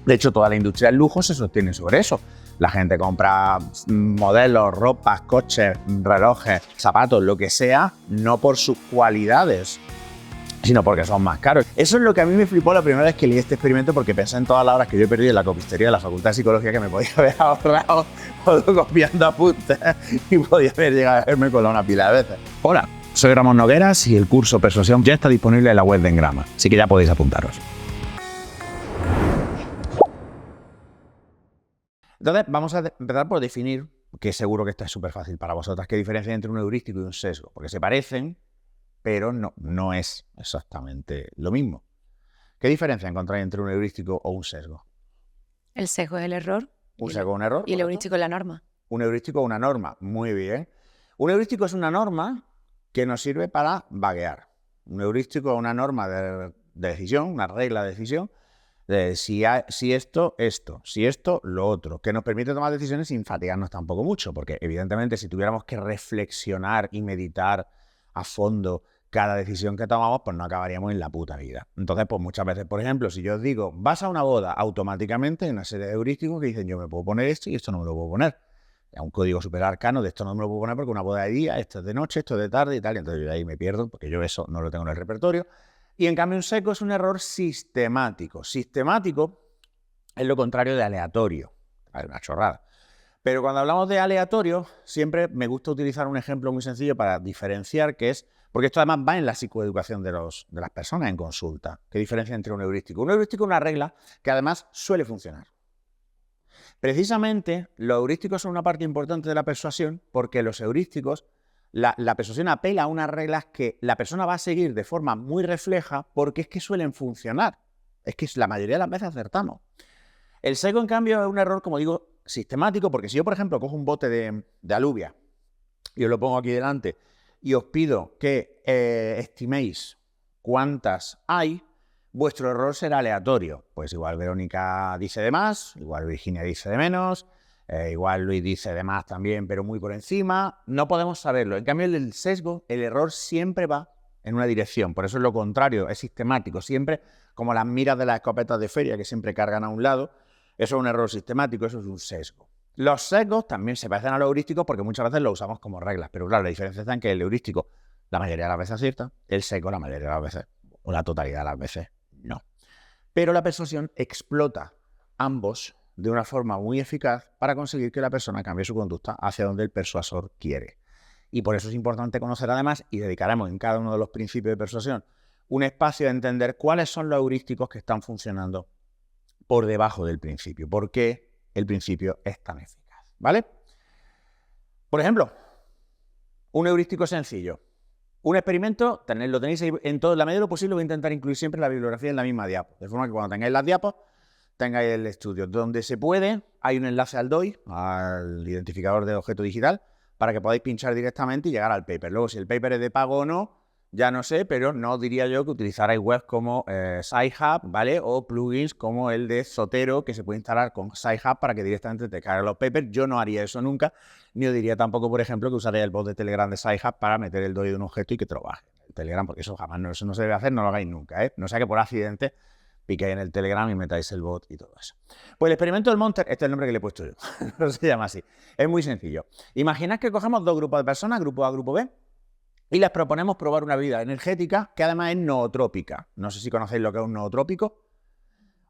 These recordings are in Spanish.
De hecho, toda la industria del lujo se sostiene sobre eso. La gente compra modelos, ropas, coches, relojes, zapatos, lo que sea, no por sus cualidades, sino porque son más caros. Eso es lo que a mí me flipó la primera vez que leí este experimento, porque pensé en todas las horas que yo he perdido en la copistería de la Facultad de Psicología, que me podía haber ahorrado copiando apuntes y podía haber llegado a verme con una pila de veces. Hola, soy Ramón Nogueras y el curso Persuasión ya está disponible en la web de Engrama, así que ya podéis apuntaros. Entonces, vamos a empezar por definir, que seguro que esto es súper fácil para vosotras, qué diferencia hay entre un heurístico y un sesgo, porque se parecen, pero no es exactamente lo mismo. ¿Qué diferencia encontráis entre un heurístico o un sesgo? El sesgo es el error. Un sesgo es un error. Y el heurístico es la norma. Un heurístico es una norma. Muy bien. Un heurístico es una norma que nos sirve para vaguear. Un heurístico es una norma de decisión, una regla de decisión, de si esto, si esto, lo otro, que nos permite tomar decisiones sin fatigarnos tampoco mucho, porque evidentemente si tuviéramos que reflexionar y meditar a fondo cada decisión que tomamos, pues no acabaríamos en la puta vida. Entonces, pues muchas veces, por ejemplo, si yo os digo, vas a una boda, automáticamente hay una serie de heurísticos que dicen, yo me puedo poner esto y esto no me lo puedo poner. Es un código súper arcano, de esto no me lo puedo poner porque una boda de día, esto es de noche, esto es de tarde y tal, y entonces yo de ahí me pierdo, porque yo eso no lo tengo en el repertorio. Y en cambio un sesgo es un error sistemático. Sistemático es lo contrario de aleatorio. Es una chorrada. Pero cuando hablamos de aleatorio, siempre me gusta utilizar un ejemplo muy sencillo para diferenciar, que es, porque esto además va en la psicoeducación de las personas en consulta. ¿Qué diferencia entre un heurístico? Un heurístico es una regla que además suele funcionar. Precisamente, los heurísticos son una parte importante de la persuasión porque los heurísticos, la persuasión apela a unas reglas que la persona va a seguir de forma muy refleja porque es que suelen funcionar. Es que la mayoría de las veces acertamos. El sesgo, en cambio, es un error, como digo, sistemático, porque si yo, por ejemplo, cojo un bote de alubia y os lo pongo aquí delante y os pido que estiméis cuántas hay, vuestro error será aleatorio. Pues igual Verónica dice de más, igual Virginia dice de menos, igual Luis dice de más también, pero muy por encima. No podemos saberlo. En cambio, el sesgo, el error siempre va en una dirección. Por eso es lo contrario, es sistemático. Siempre, como las miras de las escopetas de feria, que siempre cargan a un lado, eso es un error sistemático, eso es un sesgo. Los sesgos también se parecen a los heurísticos porque muchas veces los usamos como reglas. Pero claro, la diferencia está en que el heurístico la mayoría de las veces acierta, el sesgo la mayoría de las veces, o la totalidad de las veces, no. Pero la persuasión explota ambos de una forma muy eficaz para conseguir que la persona cambie su conducta hacia donde el persuasor quiere. Y por eso es importante conocer además, y dedicaremos en cada uno de los principios de persuasión, un espacio a entender cuáles son los heurísticos que están funcionando por debajo del principio. ¿Por qué el principio es tan eficaz? ¿Vale? Por ejemplo, un heurístico sencillo. Un experimento, lo tenéis ahí en todo, en la medida de lo posible voy a intentar incluir siempre la bibliografía en la misma diapo, de forma que cuando tengáis las diapos, tengáis el estudio. Donde se puede, hay un enlace al DOI, al identificador de objeto digital, para que podáis pinchar directamente y llegar al paper. Luego, si el paper es de pago o no, ya no sé, pero no diría yo que utilizarais webs como Sci-Hub, ¿vale? O plugins como el de Zotero, que se puede instalar con Sci-Hub para que directamente te cargue los papers. Yo no haría eso nunca, ni os diría tampoco, por ejemplo, que usaría el bot de Telegram de Sci-Hub para meter el DOI de un objeto y que te lo baje. El Telegram, porque eso jamás, eso no se debe hacer, no lo hagáis nunca, ¿eh? No sea que por accidente piquéis en el Telegram y metáis el bot y todo eso. Pues el experimento del Monster, este es el nombre que le he puesto yo, no se llama así. Es muy sencillo. Imaginad que cogemos dos grupos de personas, grupo A, grupo B, y les proponemos probar una bebida energética que además es nootrópica. No sé si conocéis lo que es un nootrópico.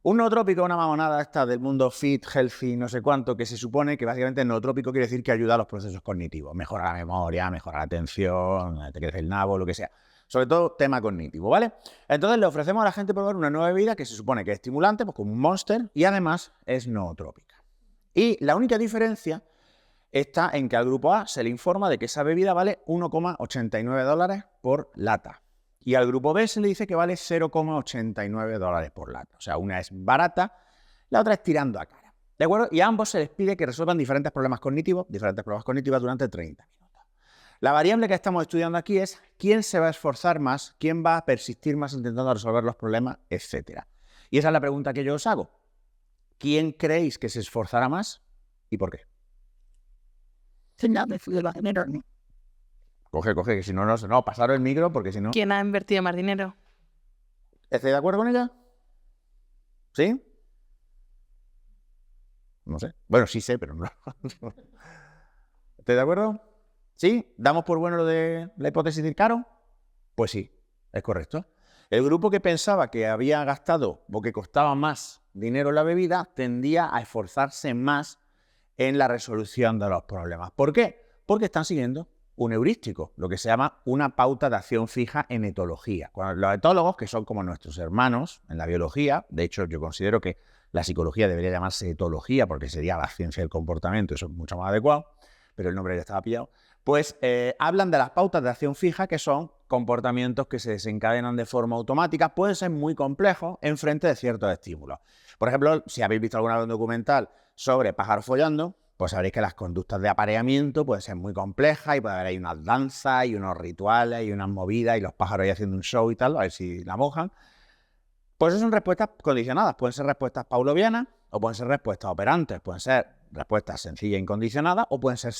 Un nootrópico es una mamonada esta del mundo fit, healthy, no sé cuánto, que se supone que básicamente nootrópico quiere decir que ayuda a los procesos cognitivos. Mejora la memoria, mejora la atención, te crece el nabo, lo que sea. Sobre todo tema cognitivo, ¿vale? Entonces le ofrecemos a la gente probar una nueva bebida que se supone que es estimulante, pues como un Monster, y además es nootrópica. Y la única diferencia está en que al grupo A se le informa de que esa bebida vale $1,89 por lata. Y al grupo B se le dice que vale $0,89 por lata. O sea, una es barata, la otra es tirando a cara. ¿De acuerdo? Y a ambos se les pide que resuelvan diferentes pruebas cognitivas durante 30 minutos. La variable que estamos estudiando aquí es quién se va a esforzar más, quién va a persistir más intentando resolver los problemas, etc. Y esa es la pregunta que yo os hago. ¿Quién creéis que se esforzará más y por qué? Coge, que si no, no, pasaros el micro porque si no... ¿Quién ha invertido más dinero? ¿Estáis de acuerdo con ella? ¿Sí? No sé. Bueno, sí sé, pero no. ¿Estás de acuerdo? ¿Sí? ¿Damos por bueno lo de la hipótesis del caro? Pues sí, es correcto. El grupo que pensaba que había gastado o que costaba más dinero la bebida tendía a esforzarse más en la resolución de los problemas. ¿Por qué? Porque están siguiendo un heurístico, lo que se llama una pauta de acción fija en etología. Los etólogos, que son como nuestros hermanos en la biología, de hecho yo considero que la psicología debería llamarse etología porque sería la ciencia del comportamiento, eso es mucho más adecuado, pero el nombre ya estaba pillado, pues hablan de las pautas de acción fija, que son comportamientos que se desencadenan de forma automática, pueden ser muy complejos en frente de ciertos estímulos. Por ejemplo, si habéis visto alguna vez un documental sobre pájaros follando, pues sabréis que las conductas de apareamiento pueden ser muy complejas y puede haber ahí unas danzas y unos rituales y unas movidas y los pájaros ahí haciendo un show y tal, a ver si la mojan. Pues eso son respuestas condicionadas, pueden ser respuestas pavlovianas o pueden ser respuestas operantes, pueden ser respuestas sencillas e incondicionadas o pueden ser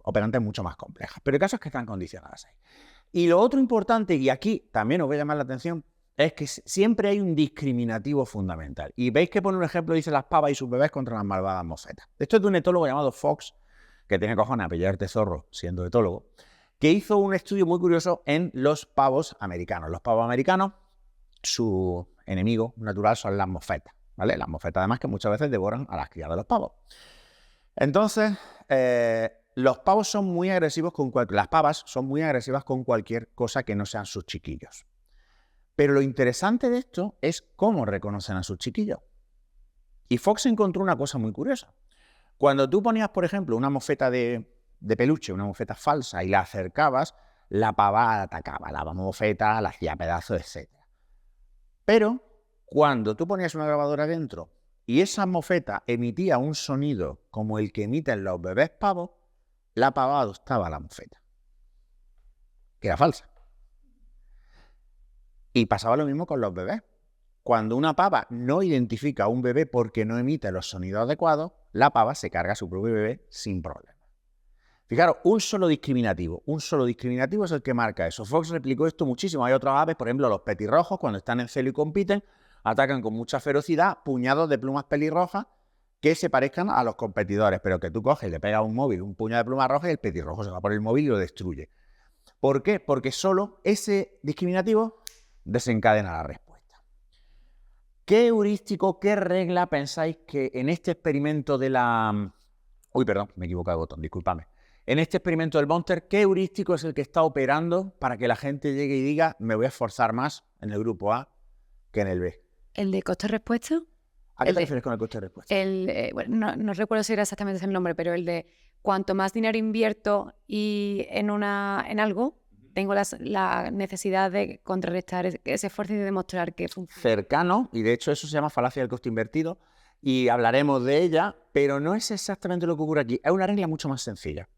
operantes mucho más complejas. Pero el caso es que están condicionadas ahí. Y lo otro importante, y aquí también os voy a llamar la atención, es que siempre hay un discriminativo fundamental. Y veis que pone un ejemplo, dice las pavas y sus bebés contra las malvadas mofetas. Esto es de un etólogo llamado Fox, que tiene cojones a pillarte zorro siendo etólogo, que hizo un estudio muy curioso en los pavos americanos. Los pavos americanos, su enemigo natural son las mofetas, ¿vale? Las mofetas además que muchas veces devoran a las crías de los pavos. Entonces, los pavos son muy agresivos las pavas son muy agresivas con cualquier cosa que no sean sus chiquillos. Pero lo interesante de esto es cómo reconocen a sus chiquillos. Y Fox encontró una cosa muy curiosa. Cuando tú ponías, por ejemplo, una mofeta de peluche, una mofeta falsa, y la acercabas, la pava atacaba, la mofeta la hacía pedazos, etc. Pero cuando tú ponías una grabadora dentro y esa mofeta emitía un sonido como el que emiten los bebés pavos, la pava adoptaba la mofeta, que era falsa. Y pasaba lo mismo con los bebés. Cuando una pava no identifica a un bebé porque no emite los sonidos adecuados, la pava se carga a su propio bebé sin problema. Fijaros, un solo discriminativo es el que marca eso. Fox replicó esto muchísimo. Hay otras aves, por ejemplo, los petirrojos, cuando están en celo y compiten, atacan con mucha ferocidad puñados de plumas pelirrojas que se parezcan a los competidores, pero que tú coges y le pegas a un móvil un puñado de plumas rojas y el petirrojo se va por el móvil y lo destruye. ¿Por qué? Porque solo ese discriminativo desencadena la respuesta. ¿Qué heurístico, qué regla pensáis que en este experimento de la... Uy, perdón, me he equivocado de botón, discúlpame. En este experimento del Monster, ¿qué heurístico es el que está operando para que la gente llegue y diga me voy a esforzar más en el grupo A que en el B? ¿El de coste-respuesta? ¿A qué te refieres con el coste de respuesta? Bueno, no recuerdo si era exactamente el nombre, pero el de cuanto más dinero invierto y en algo, tengo la necesidad de contrarrestar ese esfuerzo y de demostrar que funciona. Cercano, y de hecho eso se llama falacia del coste invertido, y hablaremos de ella, pero no es exactamente lo que ocurre aquí. Es una regla mucho más sencilla.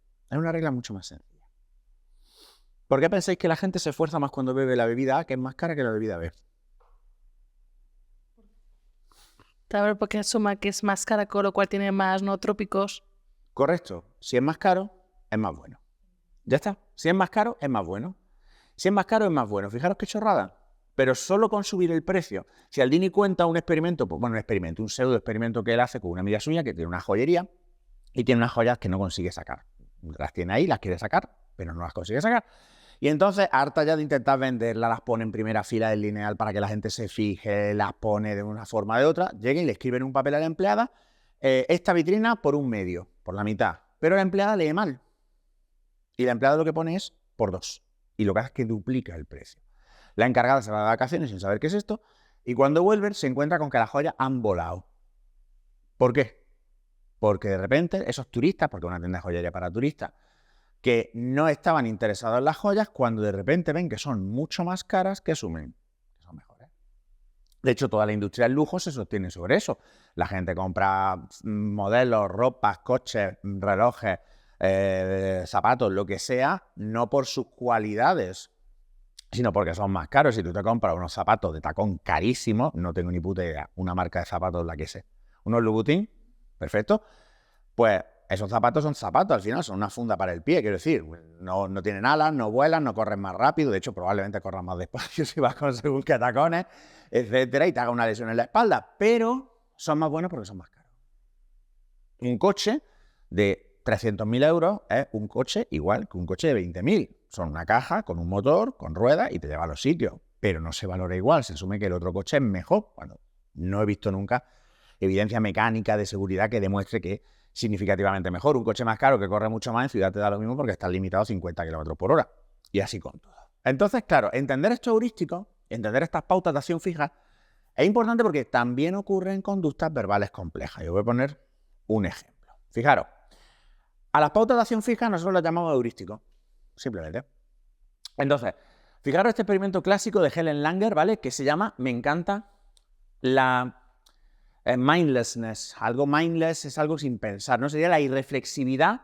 ¿Por qué pensáis que la gente se esfuerza más cuando bebe la bebida A, que es más cara que la bebida B? Tal porque asuma que es más cara, con lo cual tiene más no trópicos. Correcto. Si es más caro, es más bueno. Ya está. Si es más caro, es más bueno. Si es más caro, es más bueno. Fijaros qué chorrada. Pero solo con subir el precio. Si Aldini cuenta un experimento, pues bueno, un pseudo experimento que él hace con una amiga suya que tiene una joyería y tiene unas joyas que no consigue sacar. Las tiene ahí, las quiere sacar, pero no las consigue sacar. Y entonces, harta ya de intentar venderlas, las pone en primera fila del lineal para que la gente se fije, las pone de una forma o de otra, llega y le escribe en un papel a la empleada, esta vitrina por 1/2, por la mitad. Pero la empleada lee mal. Y la empleada lo que pone es por 2. Y lo que hace es que duplica el precio. La encargada se va de vacaciones sin saber qué es esto, y cuando vuelve se encuentra con que las joyas han volado. ¿Por qué? Porque de repente esos turistas, porque es una tienda de joyería para turistas, que no estaban interesados en las joyas, cuando de repente ven que son mucho más caras, que asumen que son mejores. De hecho, toda la industria del lujo se sostiene sobre eso. La gente compra modelos, ropas, coches, relojes, zapatos, lo que sea, no por sus cualidades, sino porque son más caros. Si tú te compras unos zapatos de tacón carísimos, no tengo ni puta idea, una marca de zapatos la que sé, unos Louboutin, perfecto, pues esos zapatos son zapatos, al final son una funda para el pie, quiero decir, no tienen alas, no vuelan, no corren más rápido, de hecho probablemente corran más despacio si vas con según qué tacones, etcétera, y te haga una lesión en la espalda, pero son más buenos porque son más caros. Un coche de 300.000 euros es un coche igual que un coche de 20.000. Son una caja con un motor, con ruedas y te lleva a los sitios. Pero no se valora igual. Se asume que el otro coche es mejor. Bueno, no he visto nunca evidencia mecánica de seguridad que demuestre que es significativamente mejor. Un coche más caro que corre mucho más en ciudad te da lo mismo porque está limitado a 50 kilómetros por hora. Y así con todo. Entonces, claro, entender estos heurísticos, entender estas pautas de acción fija, es importante porque también ocurren conductas verbales complejas. Yo voy a poner un ejemplo. Fijaros, a las pautas de acción fija nosotros las llamamos heurísticos, simplemente. Entonces, fijaros este experimento clásico de Helen Langer, ¿vale? Que se llama, me encanta, la mindlessness. Algo mindless es algo sin pensar, ¿no? Sería la irreflexividad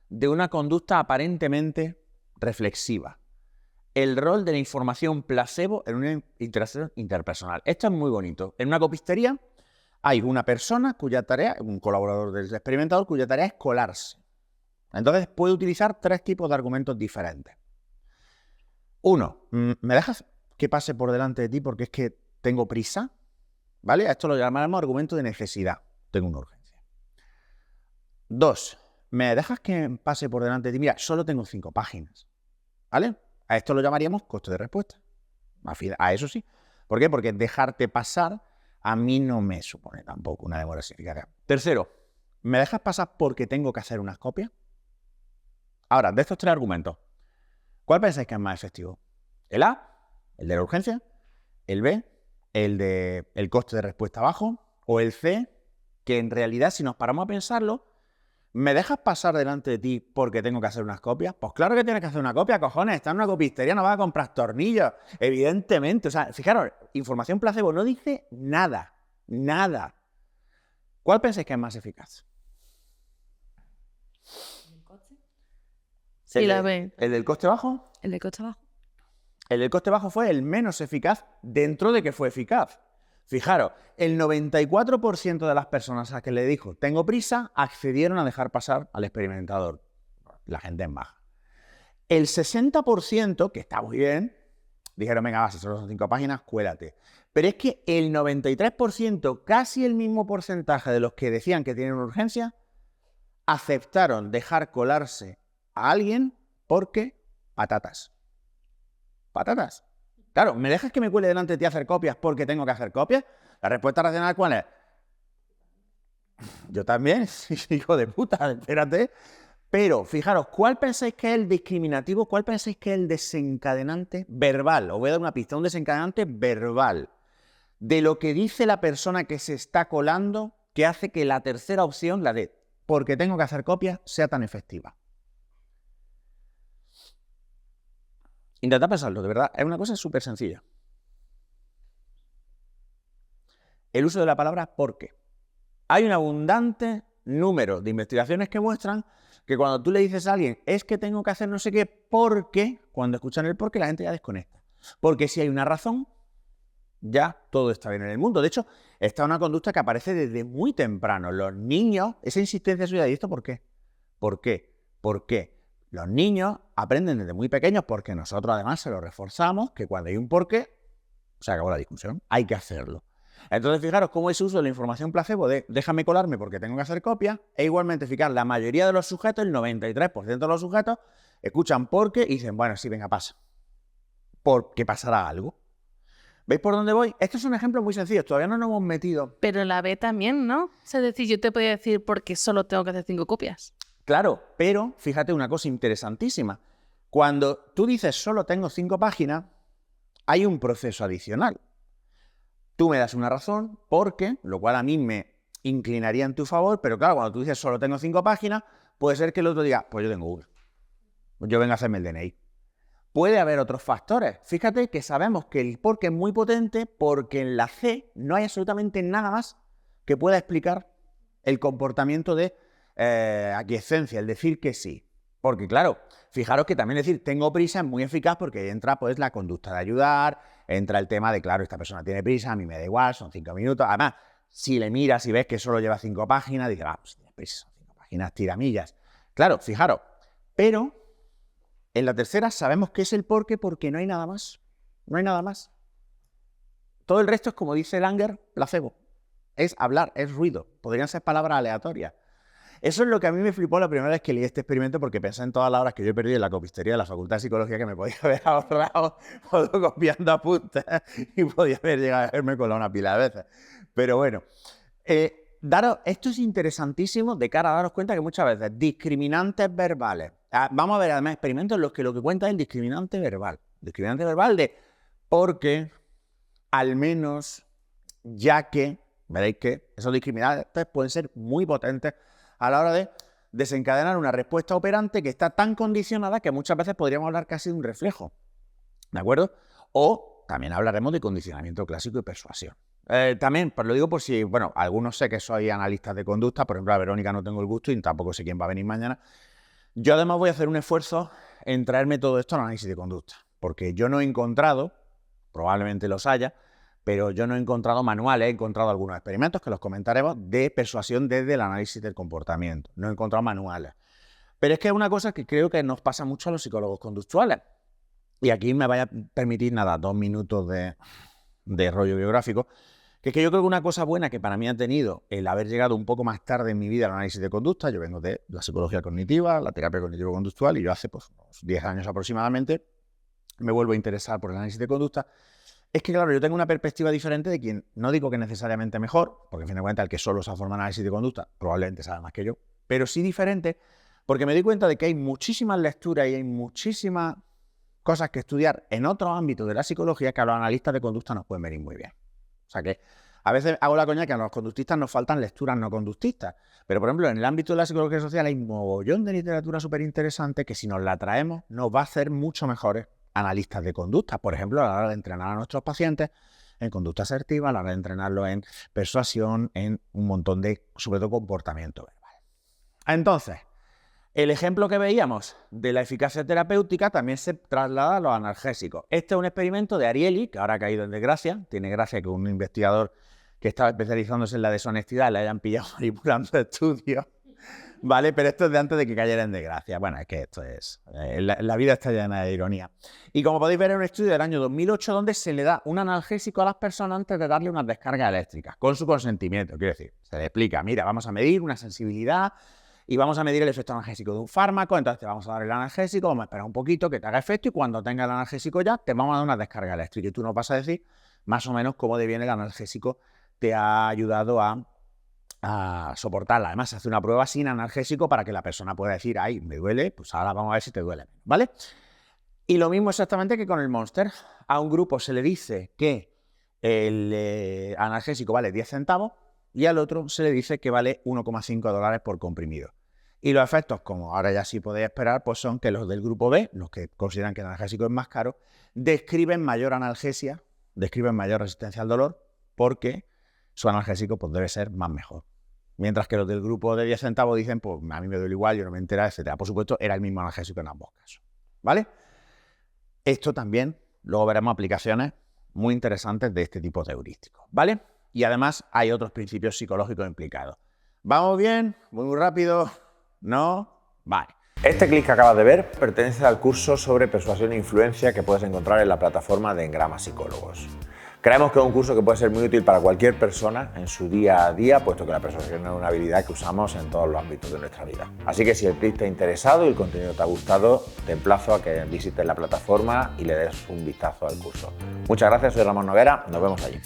de una conducta aparentemente reflexiva. El rol de la información placebo en una interacción interpersonal. Esto es muy bonito. En una copistería hay una persona cuya tarea, un colaborador del experimentador, cuya tarea es colarse. Entonces puede utilizar 3 tipos de argumentos diferentes. Uno, ¿me dejas que pase por delante de ti porque es que tengo prisa? ¿Vale? A esto lo llamaremos argumento de necesidad. Tengo una urgencia. 2, ¿me dejas que pase por delante de ti? Mira, solo tengo 5 páginas. ¿Vale? A esto lo llamaríamos coste de respuesta. A eso sí. ¿Por qué? Porque dejarte pasar a mí no me supone tampoco una demora significativa. Tercero, ¿me dejas pasar porque tengo que hacer unas copias? Ahora, de estos 3 argumentos, ¿cuál pensáis que es más efectivo? ¿El A, el de la urgencia? ¿El B, el de el coste de respuesta bajo? ¿O el C, que en realidad si nos paramos a pensarlo, ¿me dejas pasar delante de ti porque tengo que hacer unas copias? Pues claro que tienes que hacer una copia, cojones. Estás en una copistería, no vas a comprar tornillos, evidentemente. O sea, fijaros, información placebo no dice nada, nada. ¿Cuál pensáis que es más eficaz? ¿El coste? Sí, la B. ¿El del coste bajo? ¿El de coste bajo? El del coste bajo fue el menos eficaz dentro de que fue eficaz. Fijaros, el 94% de las personas a las que le dijo tengo prisa accedieron a dejar pasar al experimentador. La gente es baja. El 60%, que está muy bien, dijeron venga, va, si solo son 5 páginas, cuélate. Pero es que el 93%, casi el mismo porcentaje de los que decían que tienen urgencia, aceptaron dejar colarse a alguien porque patatas. Patatas. Claro, ¿me dejas que me cuele delante de ti a hacer copias porque tengo que hacer copias? La respuesta racional, ¿cuál es? Yo también, hijo de puta, espérate. Pero, fijaros, ¿cuál pensáis que es el discriminativo? ¿Cuál pensáis que es el desencadenante verbal? Os voy a dar una pista, un desencadenante verbal de lo que dice la persona que se está colando que hace que la tercera opción, la de porque tengo que hacer copias, sea tan efectiva. Intentad pensarlo, de verdad, es una cosa súper sencilla. El uso de la palabra porque. Hay un abundante número de investigaciones que muestran que cuando tú le dices a alguien es que tengo que hacer no sé qué porque, cuando escuchan el porque la gente ya desconecta. Porque si hay una razón, ya todo está bien en el mundo. De hecho, esta es una conducta que aparece desde muy temprano. Los niños, esa insistencia suya, ¿y esto por qué? ¿Por qué? ¿Por qué? Los niños aprenden desde muy pequeños porque nosotros además se lo reforzamos que cuando hay un porqué, se acabó la discusión, hay que hacerlo. Entonces, fijaros cómo ese uso de la información placebo de déjame colarme porque tengo que hacer copias es igualmente eficaz. La mayoría de los sujetos, el 93% de los sujetos, escuchan porque y dicen, bueno, sí, venga, pasa. Porque pasará algo. ¿Veis por dónde voy? Estos son ejemplos muy sencillos, todavía no nos hemos metido. Pero la B también, ¿no? Es decir, yo te podía decir porque solo tengo que hacer 5 copias. Claro, pero fíjate una cosa interesantísima. Cuando tú dices solo tengo 5 páginas, hay un proceso adicional. Tú me das una razón porque, lo cual a mí me inclinaría en tu favor, pero claro, cuando tú dices solo tengo 5 páginas, puede ser que el otro diga, pues yo tengo una. Yo vengo a hacerme el DNI. Puede haber otros factores. Fíjate que sabemos que el porque es muy potente porque en la C no hay absolutamente nada más que pueda explicar el comportamiento de aquiescencia, el decir que sí. Porque claro, fijaros que también decir tengo prisa es muy eficaz porque ahí entra pues la conducta de ayudar, entra el tema de claro, esta persona tiene prisa, a mí me da igual, son 5 minutos. Además, si le miras y ves que solo lleva 5 páginas, dices, pues tienes prisa, son 5 páginas, tiramillas. Claro, fijaros, pero en la tercera sabemos que es el porque no hay nada más. No hay nada más. Todo el resto es como dice Langer, placebo. Es hablar, es ruido. Podrían ser palabras aleatorias. Eso es lo que a mí me flipó la primera vez que leí este experimento, porque pensé en todas las horas que yo he perdido en la copistería de la Facultad de Psicología, que me podía haber ahorrado fotocopiando apuntes y podía haber llegado a verme con una pila de veces. Pero bueno, esto es interesantísimo de cara a daros cuenta que muchas veces discriminantes verbales. Vamos a ver además experimentos en los que lo que cuenta es el discriminante verbal. Discriminante verbal de porque, al menos, ya que, veréis que esos discriminantes pueden ser muy potentes a la hora de desencadenar una respuesta operante que está tan condicionada que muchas veces podríamos hablar casi de un reflejo. ¿De acuerdo? O también hablaremos de condicionamiento clásico y persuasión. También, pues lo digo por si, bueno, algunos sé que sois analistas de conducta, por ejemplo, a Verónica no tengo el gusto y tampoco sé quién va a venir mañana. Yo además voy a hacer un esfuerzo en traerme todo esto al análisis de conducta, porque yo no he encontrado, probablemente los haya, pero yo no he encontrado manuales, he encontrado algunos experimentos que los comentaremos de persuasión desde el análisis del comportamiento. No he encontrado manuales. Pero es que es una cosa que creo que nos pasa mucho a los psicólogos conductuales. Y aquí me vaya a permitir, nada, 2 minutos de rollo biográfico, que es que yo creo que una cosa buena que para mí ha tenido el haber llegado un poco más tarde en mi vida al análisis de conducta, yo vengo de la psicología cognitiva, la terapia cognitivo-conductual, y yo hace pues, unos 10 años aproximadamente me vuelvo a interesar por el análisis de conducta, es que, claro, yo tengo una perspectiva diferente de quien, no digo que necesariamente mejor, porque en fin de cuentas el que solo se forma en análisis de conducta probablemente sabe más que yo, pero sí diferente, porque me doy cuenta de que hay muchísimas lecturas y hay muchísimas cosas que estudiar en otros ámbitos de la psicología que a los analistas de conducta nos pueden venir muy bien. O sea que a veces hago la coña que a los conductistas nos faltan lecturas no conductistas, pero por ejemplo en el ámbito de la psicología social hay un mogollón de literatura súper interesante que si nos la traemos nos va a hacer mucho mejores analistas de conducta. Por ejemplo, a la hora de entrenar a nuestros pacientes en conducta asertiva, a la hora de entrenarlos en persuasión, en un montón de, sobre todo, comportamiento verbal. Entonces, el ejemplo que veíamos de la eficacia terapéutica también se traslada a los analgésicos. Este es un experimento de Ariely, que ahora ha caído en desgracia. Tiene gracia que un investigador que estaba especializándose en la deshonestidad le hayan pillado manipulando estudios, ¿vale? Pero esto es de antes de que cayera en desgracia. Bueno, es que esto es... la vida está llena de ironía. Y como podéis ver, es un estudio del año 2008 donde se le da un analgésico a las personas antes de darle unas descargas eléctricas, con su consentimiento. Quiero decir, se le explica, mira, vamos a medir una sensibilidad y vamos a medir el efecto analgésico de un fármaco, entonces te vamos a dar el analgésico, vamos a esperar un poquito que te haga efecto y cuando tenga el analgésico ya te vamos a dar una descarga eléctrica y tú nos vas a decir más o menos cómo de bien el analgésico te ha ayudado a soportarla. Además, se hace una prueba sin analgésico para que la persona pueda decir, ay, me duele, pues ahora vamos a ver si te duele, ¿vale? Y lo mismo exactamente que con el Monster. A un grupo se le dice que el analgésico vale 10 centavos y al otro se le dice que vale $1,5 por comprimido. Y los efectos, como ahora ya sí podéis esperar, pues son que los del grupo B, los que consideran que el analgésico es más caro, describen mayor analgesia, describen mayor resistencia al dolor, porque su analgésico pues, debe ser más mejor. Mientras que los del grupo de 10 centavos dicen, pues a mí me duele igual, yo no me entero, etc. Por supuesto, era el mismo analgésico en ambos casos. ¿Vale? Esto también, luego veremos aplicaciones muy interesantes de este tipo de heurísticos. ¿Vale? Y además hay otros principios psicológicos implicados. ¿Vamos bien? ¿Muy rápido? ¿No? Vale. Este clic que acabas de ver pertenece al curso sobre persuasión e influencia que puedes encontrar en la plataforma de Engrama Psicólogos. Creemos que es un curso que puede ser muy útil para cualquier persona en su día a día, puesto que la persuasión es una habilidad que usamos en todos los ámbitos de nuestra vida. Así que si el clip te ha interesado y el contenido te ha gustado, te emplazo a que visites la plataforma y le des un vistazo al curso. Muchas gracias, soy Ramón Noguera, nos vemos allí.